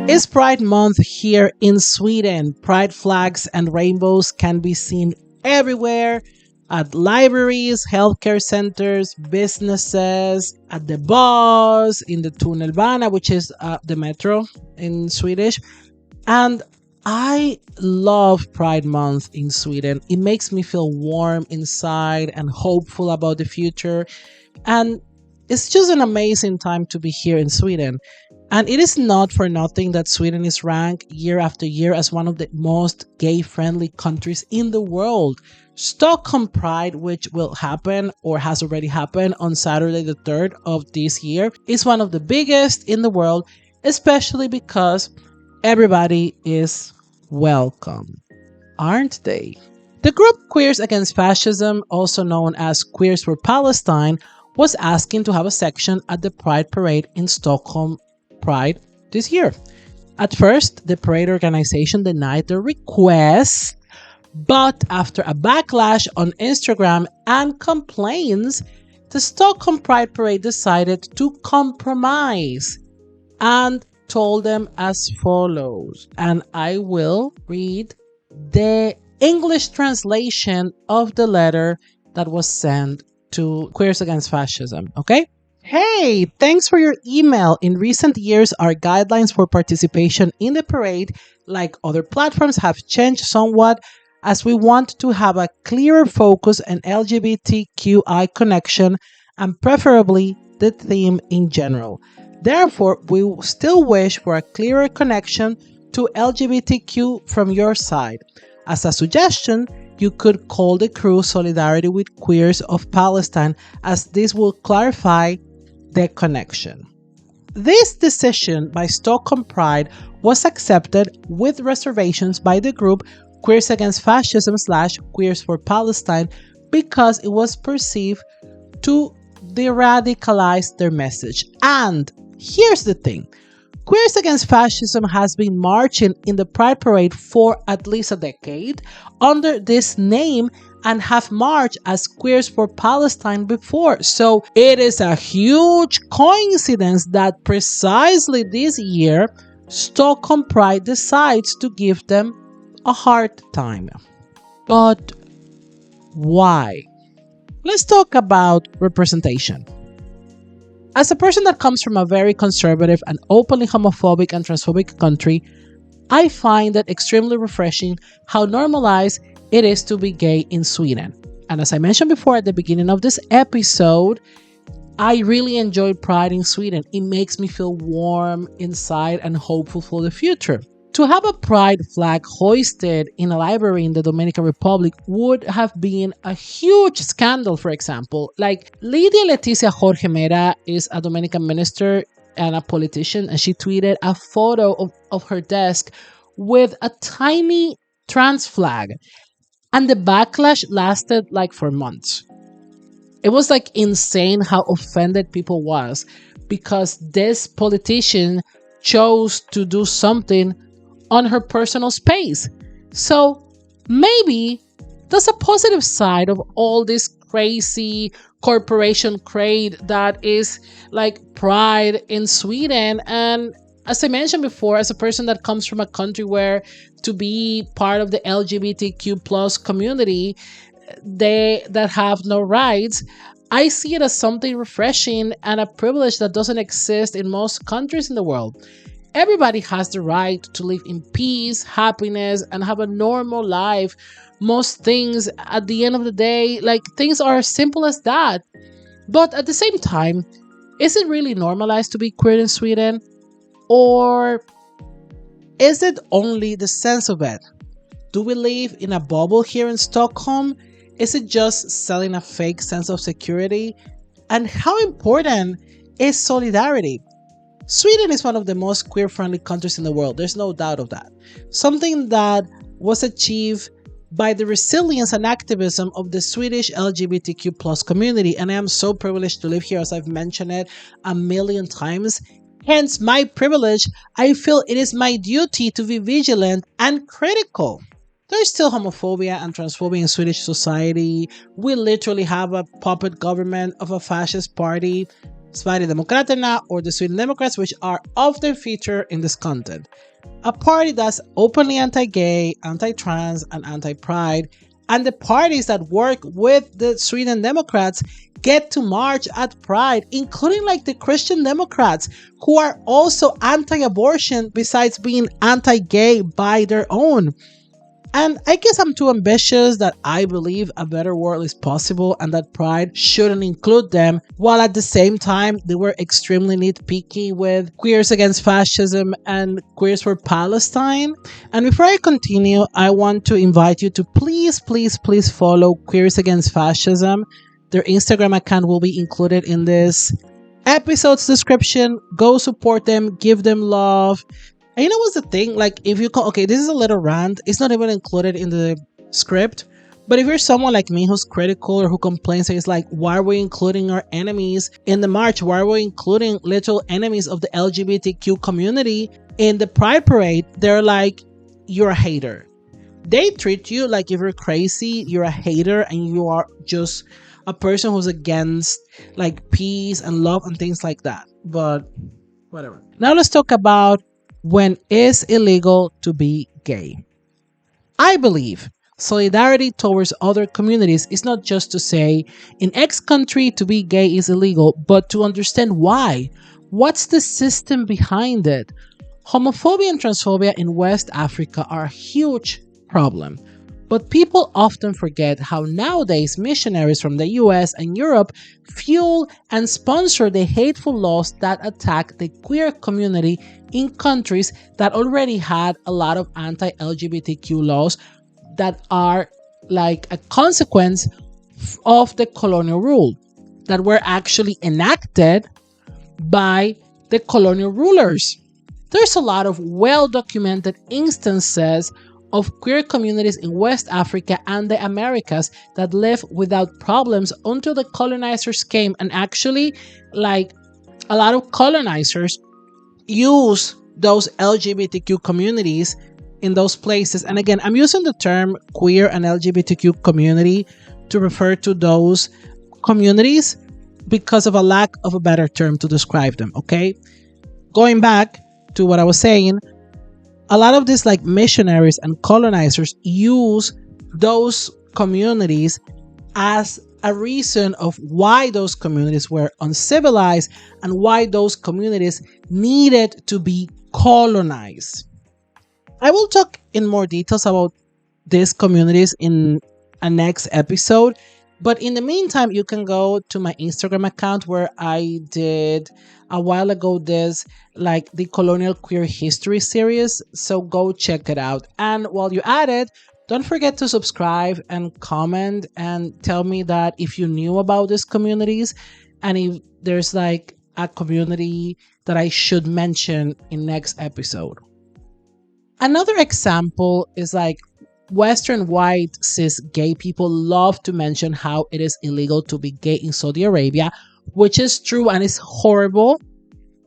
It's Pride Month here in Sweden. Pride flags and rainbows can be seen everywhere at libraries, healthcare centers, businesses, at the bus, in the tunnelbana, which is the metro in Swedish. And I love Pride Month in Sweden. It makes me feel warm inside and hopeful about the future. And it's just an amazing time to be here in Sweden. And it is not for nothing that Sweden is ranked year after year as one of the most gay friendly countries in the world. Stockholm Pride, which will happen or has already happened on Saturday the 3rd of this year, is one of the biggest in the world, especially because everybody is welcome, aren't they? The group Queers Against Fascism, also known as Queers for Palestine, was asking to have a section at the Pride Parade in Stockholm Pride this year. At first, the parade organization denied the request, but after a backlash on Instagram and complaints, the Stockholm Pride Parade decided to compromise and told them as follows, and I will read the English translation of the letter that was sent to Queers Against Fascism, okay? Hey, thanks for your email. In recent years, our guidelines for participation in the parade, like other platforms, have changed somewhat as we want to have a clearer focus on LGBTQI connection and preferably the theme in general. Therefore, we still wish for a clearer connection to LGBTQ from your side. As a suggestion, you could call the crew Solidarity with Queers of Palestine, as this will clarify the connection. This decision by Stockholm Pride was accepted with reservations by the group Queers Against Fascism / Queers for Palestine because it was perceived to de-radicalize their message. And here's the thing. Queers Against Fascism has been marching in the Pride Parade for at least a decade under this name and have marched as Queers for Palestine before. So it is a huge coincidence that precisely this year, Stockholm Pride decides to give them a hard time. But why? Let's talk about representation. As a person that comes from a very conservative and openly homophobic and transphobic country, I find it extremely refreshing how normalized it is to be gay in Sweden. And as I mentioned before at the beginning of this episode, I really enjoy Pride in Sweden. It makes me feel warm inside and hopeful for the future. To have a pride flag hoisted in a library in the Dominican Republic would have been a huge scandal, for example. Like Lydia Leticia Jorge Mera is a Dominican minister and a politician, and she tweeted a photo of her desk with a tiny trans flag. And the backlash lasted like for months. It was like insane how offended people was because this politician chose to do something on her personal space. So maybe that's a positive side of all this crazy corporation crade that is like Pride in Sweden. And as I mentioned before, as a person that comes from a country where to be part of the LGBTQ plus community, that have no rights, I see it as something refreshing and a privilege that doesn't exist in most countries in the world. Everybody has the right to live in peace, happiness, and have a normal life. Most things at the end of the day, like things are as simple as that. But at the same time, is it really normalized to be queer in Sweden? Or is it only the sense of it? Do we live in a bubble here in Stockholm? Is it just selling a fake sense of security? And how important is solidarity? Sweden is one of the most queer-friendly countries in the world. There's no doubt of that. Something that was achieved by the resilience and activism of the Swedish LGBTQ plus community. And I am so privileged to live here, as I've mentioned it a million times. Hence my privilege, I feel it is my duty to be vigilant and critical. There's still homophobia and transphobia in Swedish society. We literally have a puppet government of a fascist party. Sverigedemokraterna, or the Sweden Democrats, which are often featured in this content. A party that's openly anti-gay, anti-trans, and anti-pride, and the parties that work with the Sweden Democrats get to march at Pride, including like the Christian Democrats, who are also anti-abortion besides being anti-gay by their own. And I guess I'm too ambitious that I believe a better world is possible and that Pride shouldn't include them, while at the same time they were extremely nitpicky with Queers Against Fascism and Queers for Palestine. And before I continue, I want to invite you to please follow Queers Against Fascism. Their Instagram account will be included in this episode's description. Go support them, give them love. And you know what's the thing? Like, if you okay, this is a little rant. It's not even included in the script. But if you're someone like me who's critical or who complains, it's like, why are we including our enemies in the march? Why are we including literal enemies of the LGBTQ community in the Pride Parade? They're like, you're a hater. They treat you like if you're crazy, you're a hater, and you are just a person who's against like peace and love and things like that. But whatever. Now let's talk about when it's illegal to be gay. I believe solidarity towards other communities is not just to say in X country to be gay is illegal, but to understand why. What's the system behind it? Homophobia and transphobia in West Africa are a huge problem. But people often forget how nowadays missionaries from the US and Europe fuel and sponsor the hateful laws that attack the queer community in countries that already had a lot of anti-LGBTQ laws that are like a consequence of the colonial rule that were actually enacted by the colonial rulers. There's a lot of well-documented instances of queer communities in West Africa and the Americas that lived without problems until the colonizers came, and actually like a lot of colonizers use those LGBTQ communities in those places. And again, I'm using the term queer and LGBTQ community to refer to those communities because of a lack of a better term to describe them, okay? Going back to what I was saying, a lot of these like missionaries and colonizers use those communities as a reason of why those communities were uncivilized and why those communities needed to be colonized. I will talk in more details about these communities in a next episode. But in the meantime, you can go to my Instagram account where I did a while ago this like the colonial queer history series. So go check it out. And while you're at it, don't forget to subscribe and comment and tell me that if you knew about these communities and if there's like a community that I should mention in next episode. Another example is like Western white cis gay people love to mention how it is illegal to be gay in Saudi Arabia, which is true and is horrible.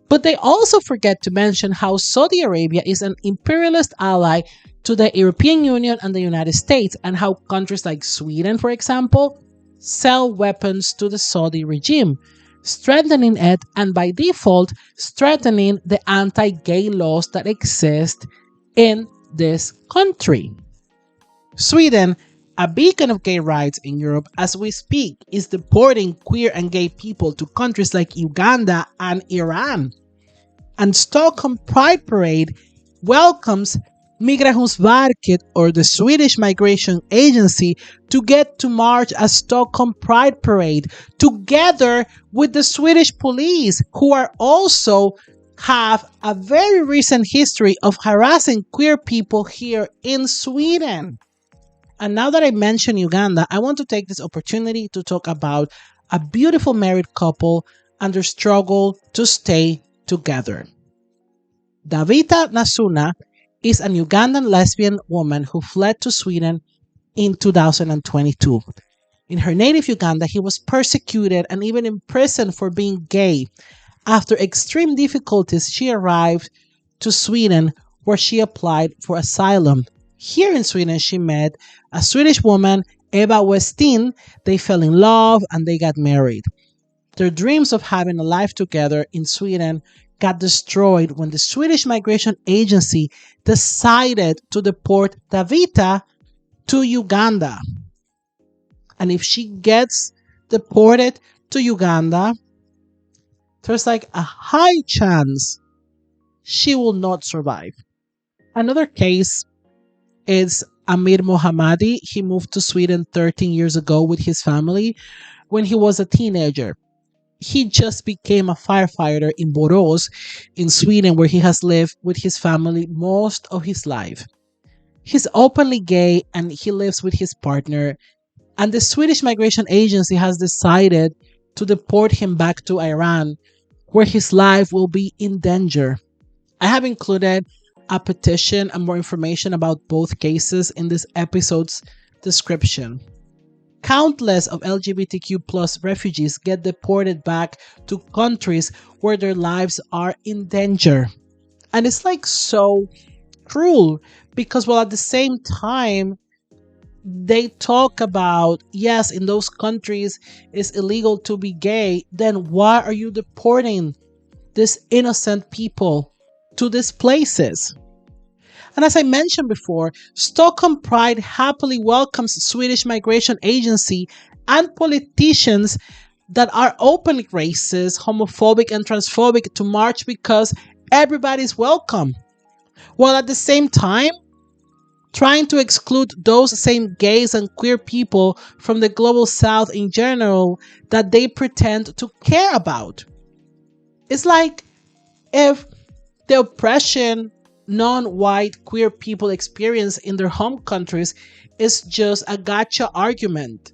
But they also forget to mention how Saudi Arabia is an imperialist ally to the European Union and the United States, and how countries like Sweden, for example, sell weapons to the Saudi regime, strengthening it and by default strengthening the anti-gay laws that exist in this country. Sweden, a beacon of gay rights in Europe as we speak, is deporting queer and gay people to countries like Uganda and Iran. And Stockholm Pride Parade welcomes Migrationsverket, or the Swedish Migration Agency, to get to march a Stockholm Pride Parade together with the Swedish police, who are also have a very recent history of harassing queer people here in Sweden. And now that I mentioned Uganda, I want to take this opportunity to talk about a beautiful married couple and their struggle to stay together. Davita Nasuna is an Ugandan lesbian woman who fled to Sweden in 2022. In her native Uganda, he was persecuted and even imprisoned for being gay. After extreme difficulties, she arrived to Sweden, where she applied for asylum. Here in Sweden, she met a Swedish woman, Eva Westin. They fell in love and they got married. Their dreams of having a life together in Sweden got destroyed when the Swedish Migration Agency decided to deport Davita to Uganda. And if she gets deported to Uganda, there's like a high chance she will not survive. Another case is Amir Mohammadi. He moved to Sweden 13 years ago with his family when he was a teenager. He just became a firefighter in Borås in Sweden, where he has lived with his family most of his life. He's openly gay and he lives with his partner, and the Swedish Migration Agency has decided to deport him back to Iran, where his life will be in danger. I have included a petition and more information about both cases in this episode's description. Countless of LGBTQ plus refugees get deported back to countries where their lives are in danger. And it's like so cruel because, well, at the same time, they talk about, yes, in those countries it's illegal to be gay, then why are you deporting these innocent people to these places? And as I mentioned before, Stockholm Pride happily welcomes Swedish Migration Agency and politicians that are openly racist, homophobic, and transphobic to march because everybody's welcome. While at the same time, trying to exclude those same gays and queer people from the global south in general that they pretend to care about. It's like if the oppression non-white queer people experience in their home countries is just a gotcha argument.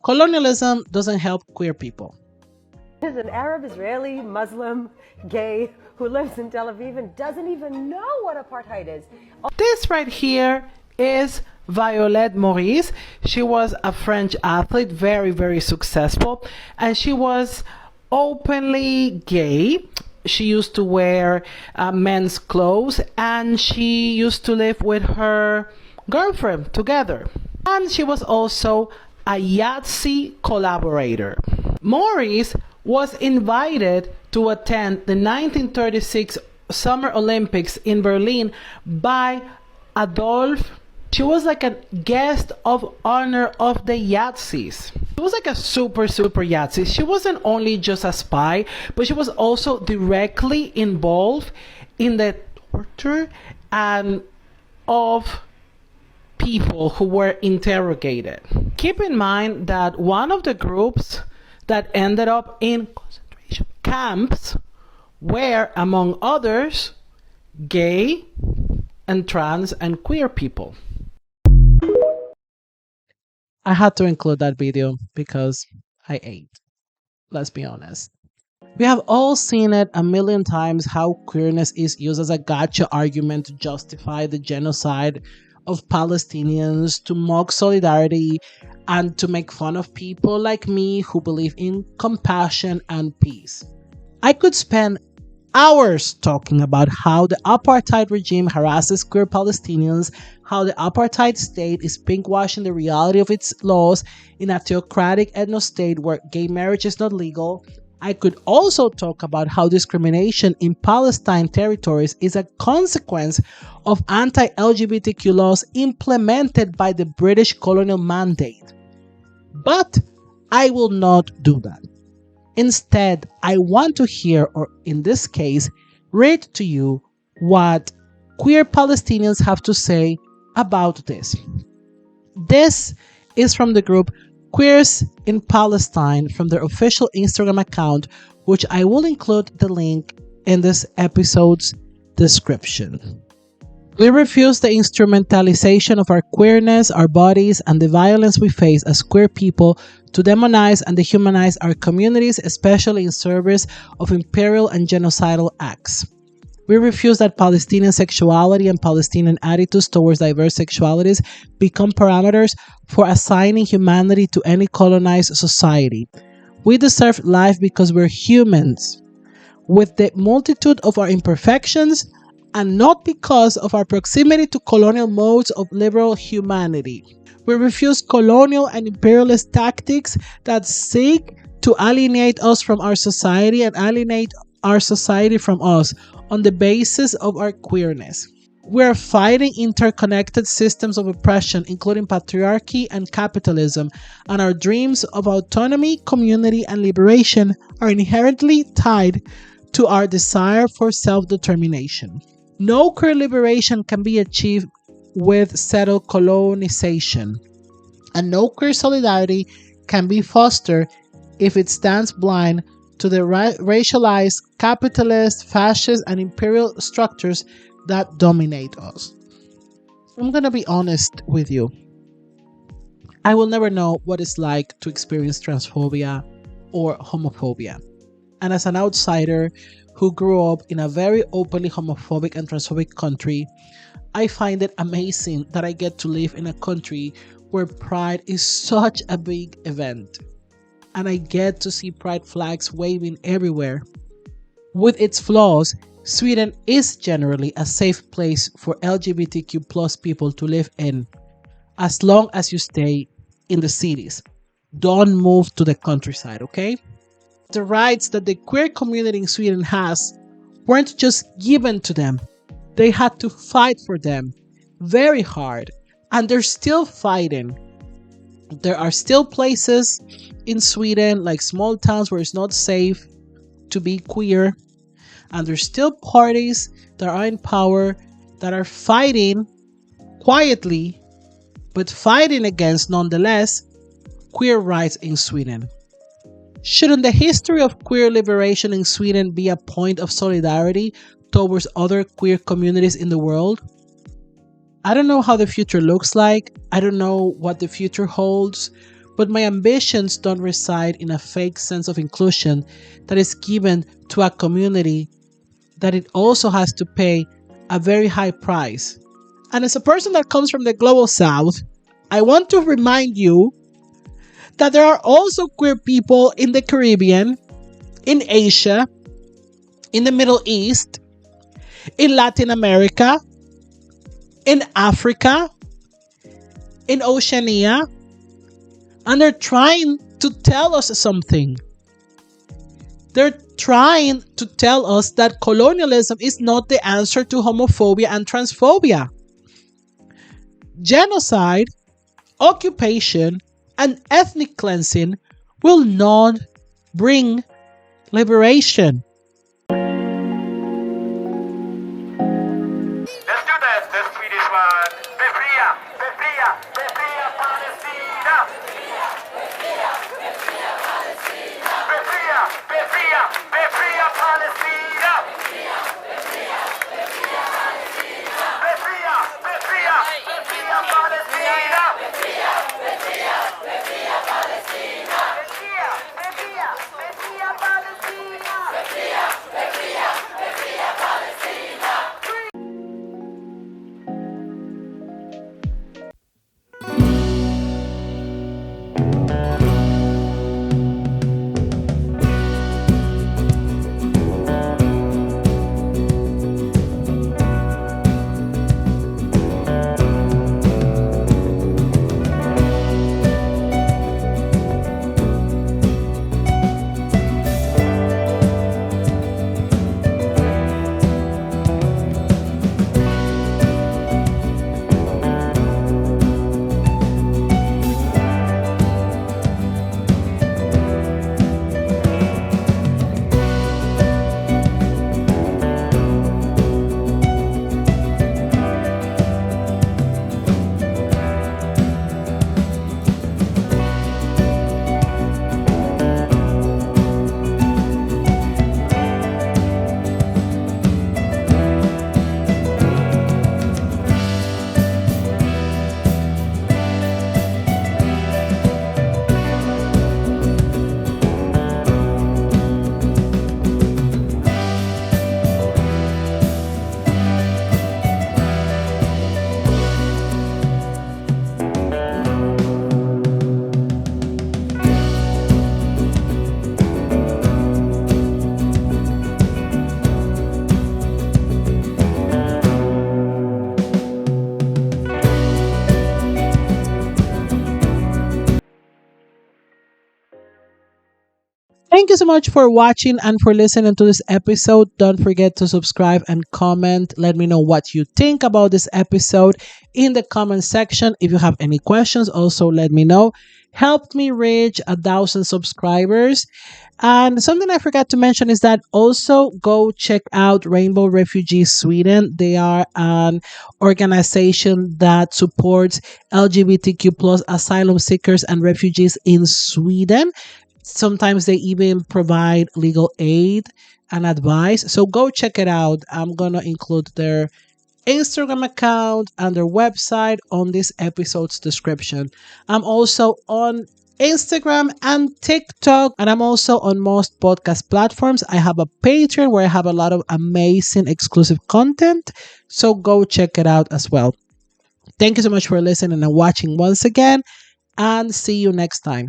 Colonialism doesn't help queer people. Is an Arab, Israeli, Muslim, gay who lives in Tel Aviv and doesn't even know what apartheid is. This right here is Violette Maurice. She was a French athlete, very, very successful, and she was openly gay. She used to wear men's clothes, and she used to live with her girlfriend together. And she was also a Yahtzee collaborator. Maurice was invited to attend the 1936 Summer Olympics in Berlin by Adolf. She was like a guest of honor of the Yahtzees. She was like a super Yahtzee. She wasn't only just a spy, but she was also directly involved in the torture and of people who were interrogated. Keep in mind that one of the groups that ended up in concentration camps were, among others, gay and trans and queer people. I had to include that video because I ate. Let's be honest. We have all seen it a million times how queerness is used as a gotcha argument to justify the genocide of Palestinians, to mock solidarity, and to make fun of people like me who believe in compassion and peace. I could spend hours talking about how the apartheid regime harasses queer Palestinians, how the apartheid state is pinkwashing the reality of its laws in a theocratic ethno-state where gay marriage is not legal. I could also talk about how discrimination in Palestine territories is a consequence of anti-LGBTQ laws implemented by the British colonial mandate. But I will not do that. Instead, I want to hear, or in this case, read to you what queer Palestinians have to say about this. This is from the group Queers in Palestine from their official Instagram account, which I will include the link in this episode's description. We refuse the instrumentalization of our queerness, our bodies, and the violence we face as queer people to demonize and dehumanize our communities, especially in service of imperial and genocidal acts. We refuse that Palestinian sexuality and Palestinian attitudes towards diverse sexualities become parameters for assigning humanity to any colonized society. We deserve life because we're humans, with the multitude of our imperfections, and not because of our proximity to colonial modes of liberal humanity. We refuse colonial and imperialist tactics that seek to alienate us from our society and alienate our society from us on the basis of our queerness. We are fighting interconnected systems of oppression, including patriarchy and capitalism, and our dreams of autonomy, community, and liberation are inherently tied to our desire for self determination. No queer liberation can be achieved with settled colonization, and no queer solidarity can be fostered if it stands blind to the racialized, capitalist, fascist, and imperial structures that dominate us. I'm gonna be honest with you. I will never know what it's like to experience transphobia or homophobia. And as an outsider who grew up in a very openly homophobic and transphobic country, I find it amazing that I get to live in a country where Pride is such a big event. And I get to see Pride flags waving everywhere. With its flaws, Sweden is generally a safe place for LGBTQ plus people to live in, as long as you stay in the cities. Don't move to the countryside, okay? The rights that the queer community in Sweden has weren't just given to them. They had to fight for them very hard, and they're still fighting. There are still places in Sweden, like small towns, where it's not safe to be queer, and there's still parties that are in power that are fighting quietly, but fighting against, nonetheless, queer rights in Sweden. Shouldn't the history of queer liberation in Sweden be a point of solidarity towards other queer communities in the world? I don't know how the future looks like. I don't know what the future holds, but my ambitions don't reside in a fake sense of inclusion that is given to a community that it also has to pay a very high price. And as a person that comes from the global south, I want to remind you that there are also queer people in the Caribbean, in Asia, in the Middle East, in Latin America, in Africa, in Oceania, and they're trying to tell us something. They're trying to tell us that colonialism is not the answer to homophobia and transphobia. Genocide, occupation, and ethnic cleansing will not bring liberation. Let's do that, the Swedish one. Befria, befria, befria Palestina. Befria, befria Palestina. Befria, befria, befria Palestina. Befria, befria Palestina. Befria, befria, befria Palestina. Befria, befria, befria Palestina. Befria, befria, befria Palestina. Thank you so much for watching and for listening to this episode. Don't forget to subscribe and comment. Let me know what you think about this episode in the comment section. If you have any questions, also let me know. Helped me reach 1,000 subscribers. And something I forgot to mention is that also go check out Rainbow Refugees Sweden. They are an organization that supports LGBTQ plus asylum seekers and refugees in Sweden. Sometimes they even provide legal aid and advice. So go check it out. I'm going to include their Instagram account and their website on this episode's description. I'm also on Instagram and TikTok, and I'm also on most podcast platforms. I have a Patreon where I have a lot of amazing exclusive content. So go check it out as well. Thank you so much for listening and watching once again, and see you next time.